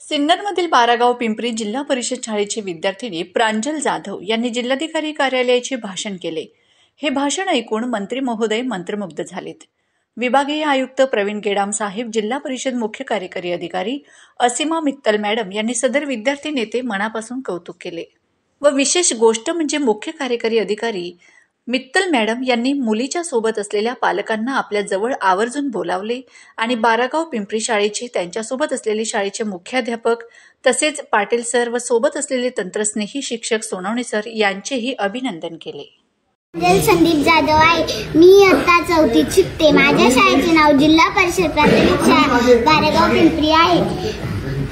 सिन्नरमधील बारागाव पिंपरी जिल्हा परिषद शाळेची विद्यार्थिनी प्रांजल जाधव यांनी जिल्हाधिकारी कार्यालयाचे भाषण केले। हे भाषण ऐकून मंत्री महोदय मंत्रमुग्ध झालेत। विभागीय आयुक्त प्रवीण गेडाम साहेब, जिल्हा परिषद मुख्य कार्यकारी अधिकारी असीमा मित्तल मॅडम यांनी सदर विद्यार्थी नेते मनापासून कौतुक केले व विशेष गोष्ट म्हणजे मुख्य कार्यकारी अधिकारी मित्तल मॅडम यांनी मुलीच्या सोबत असलेल्या पालकांना आपल्या जवळ आवर्जून बोलावले आणि बारागाव पिंपरी शाळेचे त्यांच्यासोबत असलेले शाळेचे मुख्याध्यापक तसेच पाटील सर व सोबत असलेले तंत्रस्नेही शिक्षक सोनवणे सर यांचेही अभिनंदन केले। संदीप जाधव आहे। मी इयत्ता 4थीत शिकते। माझ्या शाळेचे नाव जिल्हा परिषद प्राथमिक शाळा बारागाव पिंपरी आहे।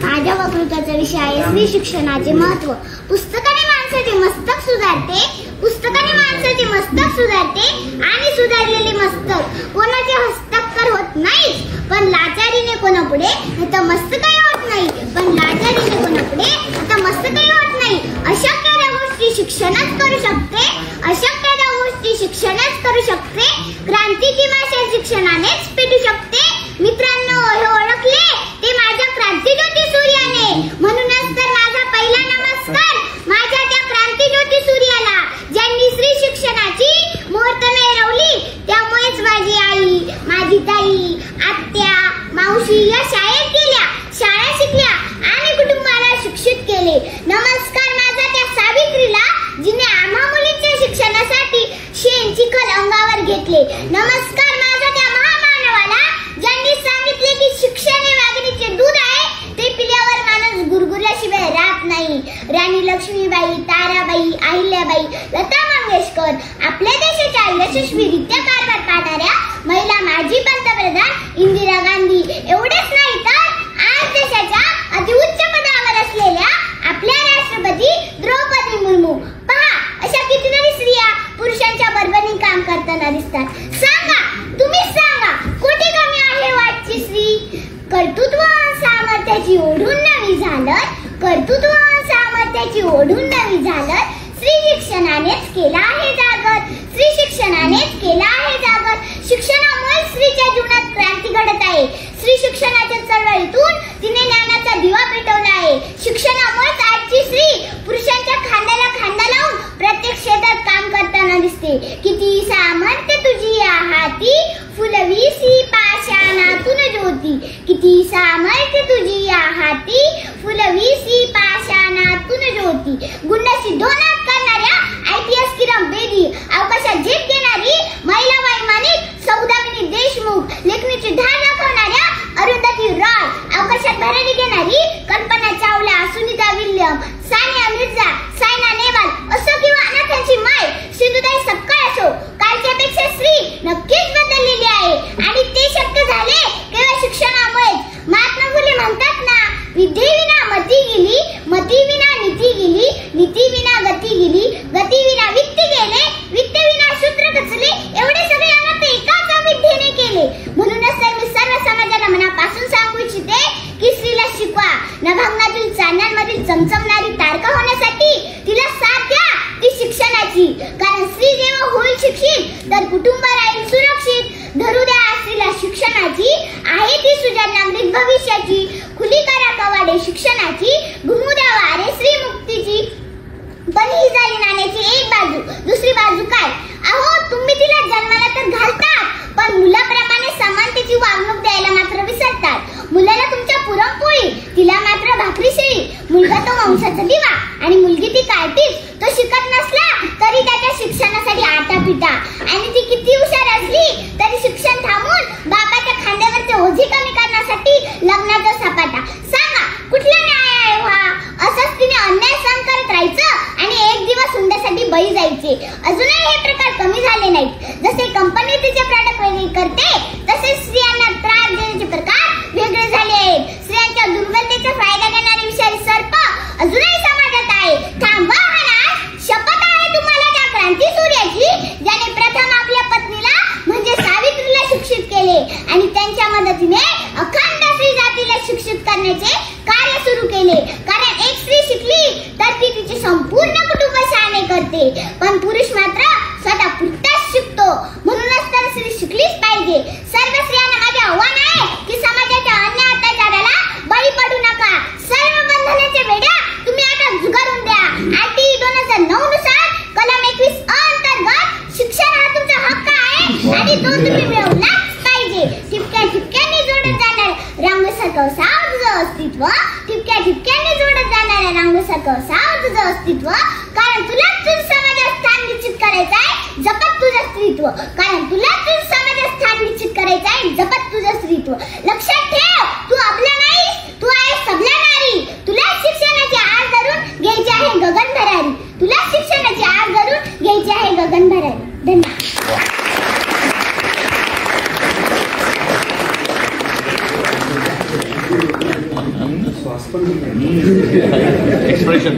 माझ्या वक्तृत्वाचा विषय आहे स्त्री शिक्षणाचे महत्त्व। पुस्तकाने माणसाचे मस्तक सुधारते, पुस्तकाने माणसाचे मस्तक सुधारते आणि सुधारलेले मस्तक कोणाचे हस्ताक्षर होत नाही, पण लाचारीने कोणापुढे नतमस्तकही होत नाही, पण लाचारीने कोणापुढे नतमस्तकही होत नाही। अशक्य त्या गोष्टी शिक्षणच करू शकते, अशक्य त्या गोष्टी शिक्षणच करू शकते। क्रांतीची भाषा शिक्षणानेच पेटू शकते। मित्रांनो, हे ओळखले ते माझ्या क्रांतीज्योती सूर्याने, म्हणूनच तर माझा पहिला नमस्कार माझ्या त्या क्रांतीज्योती सूर्याला, ज्यांनी स्त्री शिक्षणाची मुहूर्त मिळवली। त्यामुळेच माझी आई, माझी ताई, आत्या, मावशी या शाळेत गेल्या, शाळा शिकल्या आणि कुटुंबाला शिक्षित केले। नमस्कार माझा त्या सावित्रीला, जिने आम्हा मुलींच्या शिक्षणासाठी शेण चिखल अंगावर घेतले। नमस्कार माझा त्या महामानवाला, ज्यांनी सांगितले की शिक्षण हे वाघिणीचे दूध आहे, ते पिल्यावर माणूस गुरगुरल्याशिवाय राहत नाही। राणी लक्ष्मीबाई, ताराबाई, अहिल्याबाई, लता मंगेशकर, आपल्या देशाच्या यशस्वीरित्या कारभार पाहणाऱ्या महिला माजी पंतप्रधान इंदिरा गांधी, एवढेच नाही तर आज देशाच्या अतिउच्च पदावर असलेल्या आपल्या राष्ट्रपती द्रौपदी मुर्मू। पहा, अशा कितीतरी स्त्रिया पुरुषांच्या बरोबरीने काम करताना दिसतात। सांगा, तुम्ही सांगा, कुठे कमी आहे वाटची स्त्री? कर्तृत्व सामर्थ्याची ओढून नवी झालं, कर्तृत्व सामर्थ्याची ओढून नवी झालं, स्त्री शिक्षणानेच केला आहे जागर, स्त्री शिक्षणानेच केला आहे जागर। शिक्षणामुळे स्त्रीच्या जीवनात क्रांती घडत आहे। स्त्री शिक्षणाच्या चळवळीतून तिने ज्ञानाचा दिवा पेटवला आहे। शिक्षणामुळेच आजची स्त्री पुरुषांच्या खांद्याला खांदा लावून प्रत्येक क्षेत्रात काम करताना दिसते। किती सामर्थ्य तुझी या हाती, फुलवीसी पाषाणातून ज्योती, किती सामर्थ्य तुझी या हाती, फुलवीसी पाषाणातून ज्योती। गुण सिद्धोनाथ करणाऱ्या IPS किरण बेदी, अवकाशात झेप देणारी महिला वैमानिक सौदामिनी देशमुख, लेखणीची धार दाखवणाऱ्या अरुंधती रॉय, अवकाशात भरारी घेणारी कल्पना चावला, सुनीता विल्यम, सानिया मिर्झा, सायना नेहवाल असो किंवा अनाथांची माय सिंधुताई सपकाळ असो, कालच्यापेक्षा स्त्री नक्कीच बदललेली आहे आणि ते शक्य झाले केवळ शिक्षणामुळेच। महात्मा फुले म्हणतात ना, विद्येविना मती गेली, मतीविना नीती गेली, नीतीविना गती गेली, गतीविना वित्त गेले, वित्तविना सूत्र कचले, एवढे सगळे अनर्थ एकाच विद्येने केले। म्हणूनच तर मी सर्व समाजाला मनापासून सांगू इच्छिते की स्त्रीला शिकवा। नभंगातील चांदण्यांमधील चमचमणारी तारका होण्यासाठी तिला साथ द्या ती शिक्षणाची, कारण स्त्री जेव्हा होईल शिक्षित तर कुटुंब राहील सुरक्षित। धरू द्या स्त्रीला शिक्षणाची, आहे ती सुजाण नागरिक भविष्याची, खुली करा कवाडे शिक्षणाची, घुमू द्या वारे स्त्री मुक्तीची। पण ही झाली नाण्याची एक बाजू, दुसरी बाजू काय? अहो, तुम्ही तिला जन्माला तर घालता, पण मुलाप्रमाणे समानतेची वागणूक द्यायला मात्र विसरतात। मुलाला तुमच्या पुरणपोळी, तिला मात्र भाकरी शेळी। मुलगा तो वंशाचा दिवा आणि मुलगी ती कार्टीज। तो शिकत नसला तरी त्याच्या शिक्षणासाठी आटापिटा, आणि ती किती हुशार असली तरी शिक्षण थांबून बापाच्या खांद्यावरचे ओझे कमी करण्यासाठी लग्नाचा सपाटा। सांगा, कुठला न्याय आहे हा? असंच तिने अन्याय सहन करत राहायचं आणि एक दिवस हुंड्यासाठी बळी जायचे। अजूनही हे प्रकार कमी झाले नाहीत। जसे कंपनी तिचे प्रॉडक्ट वेगळे करते, तसेच स्त्रियांना त्रास देण्याचे प्रकार वेगळे झाले आहेत। स्त्रियांच्या दुर्बलतेचा फायदा घेणारे विषारी सर्प अजूनही समाजात आहे। थांबवा हा नाश, शपथ आहे तुम्हाला त्या क्रांती सूर्याची, ज्याने प्रथम आपल्या पत्नीला म्हणजे सावित्रीला शिक्षित केले आणि त्यांच्या मदतीने अखंड स्त्री जातीला शिक्षित करण्याचे कार्य सुरू केले। कारण एक स्त्री शिकली तर ती तिचे संपूर्ण कुटुंब शहाणे करते, पण पुरुष मात्र स्वतः पुरताच शिकतो। म्हणूनच तर स्त्री शिकलीच पाहिजे। सर्व स्त्रियांना माझे आव्हान आहे की समाजाच्या अन्याय अत्याचाराला बळी पडू नका। सर्व अस्तित्व ठिपक्या ठिपक्यांनी जोडत जाणाऱ्या रांगोसारखं असावं तुझं अस्तित्व, कारण तुलाच तुझं समाजात स्थान निश्चित करायचंय, जपत तुझं स्त्रीत्व, कारण तुलाच तुझं समाजात स्थान निश्चित करायचंय, जपत तुझं स्त्रीत्व. लक्षात ठेव, तू आपला नाहीस, तू आहेस सबला नारी. तुला शिक्षणाची आळ धरून घ्यायची आहे गगन भरारी, तुला शिक्षणाची आळ धरून घ्यायची आहे गगन भरारी. धन्यवाद. एक्सप्रेशन